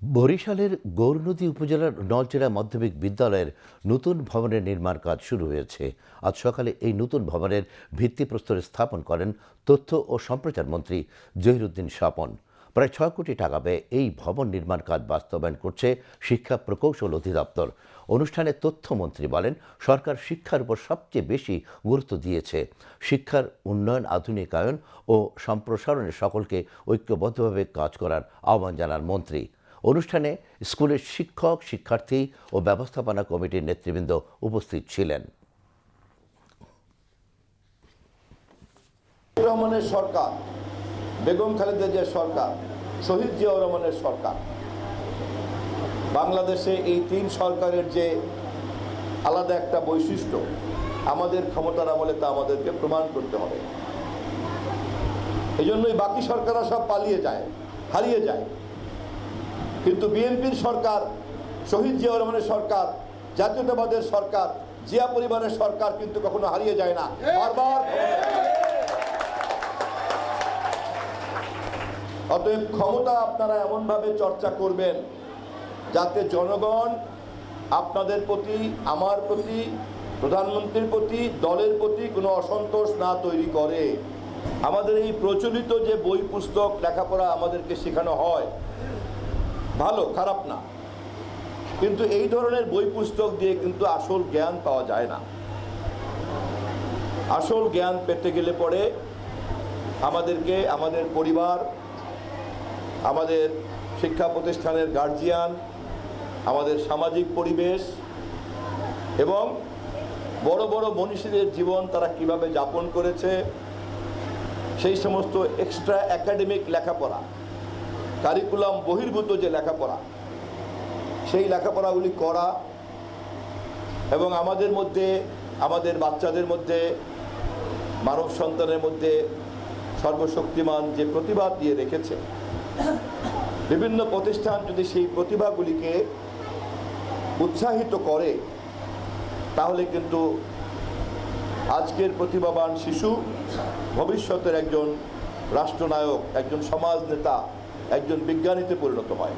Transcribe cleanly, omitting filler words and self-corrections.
বরিশালের গৌরনদী উপজেলার নলচেরা মাধ্যমিক বিদ্যালয়ের নতুন ভবনের নির্মাণ কাজ শুরু হয়েছে। আজ সকালে এই নতুন ভবনের ভিত্তিপ্রস্তর স্থাপন করেন তথ্য ও সম্প্রচার মন্ত্রী জহিরুদ্দিন স্বপন। প্রায় ৬ কোটি টাকা ব্যয়ে এই ভবন নির্মাণ কাজ বাস্তবায়ন করছে শিক্ষা প্রকৌশল অধিদপ্তর। অনুষ্ঠানে তথ্যমন্ত্রী বলেন, সরকার শিক্ষার উপর সবচেয়ে বেশি গুরুত্ব দিয়েছে। শিক্ষার উন্নয়ন, আধুনিকায়ন ও সম্প্রসারণে সকলকে ঐক্যবদ্ধভাবে কাজ করার আহ্বান জানান মন্ত্রী। অনুষ্ঠানে স্কুলের শিক্ষক, শিক্ষার্থী ও ব্যবস্থাপনা কমিটির নেতৃবৃন্দ উপস্থিত ছিলেন। রহমানের সরকার, বেগম খালেদা জিয়ার সরকার, শহীদ জিয়াউর রহমানের সরকার, বাংলাদেশে এই তিন সরকারের যে আলাদা একটা বৈশিষ্ট্য, আমাদের ক্ষমতার আমলে তা আমাদেরকে প্রমাণ করতে হবে। এই জন্যই বাকি সরকাররা সব পালিয়ে যায়, হারিয়ে যায়। কিন্তু বিএনপির সরকার, শহীদ জিয়াউর রহমানের সরকার, জাতীয়তাবাদের সরকার, জিয়া পরিবারের সরকার কিন্তু কখনো হারিয়ে যায় না, বারবার। অতএব ক্ষমতা আপনারা এমনভাবে চর্চা করবেন যাতে জনগণ আপনাদের প্রতি, আমার প্রতি, প্রধানমন্ত্রীর প্রতি, দলের প্রতি কোনো অসন্তোষ না তৈরি করে। আমাদের এই প্রচলিত যে বই পুস্তক লেখাপড়া আমাদেরকে শেখানো হয়, ভালো, খারাপ না, কিন্তু এই ধরনের বই পুস্তক দিয়ে কিন্তু আসল জ্ঞান পাওয়া যায় না। আসল জ্ঞান পেতে গেলে পরে আমাদেরকে আমাদের পরিবার, আমাদের শিক্ষা প্রতিষ্ঠানের গার্জিয়ান, আমাদের সামাজিক পরিবেশ এবং বড় বড় মনীষীদের জীবন তারা কিভাবে যাপন করেছে, সেই সমস্ত এক্সট্রা একাডেমিক লেখাপড়া, কারিকুলাম বহির্ভূত যে লেখাপড়া, সেই লেখাপড়াগুলি করা এবং আমাদের মধ্যে, আমাদের বাচ্চাদের মধ্যে, মানব সন্তানের মধ্যে সর্বশক্তিমান যে প্রতিভা দিয়ে রেখেছে, বিভিন্ন প্রতিষ্ঠান যদি সেই প্রতিভাগুলিকে উৎসাহিত করে, তাহলে কিন্তু আজকের প্রতিভাবান শিশু ভবিষ্যতের একজন রাষ্ট্রনায়ক, একজন সমাজ নেতা, একজন বিজ্ঞানীতে পরিণত হয়।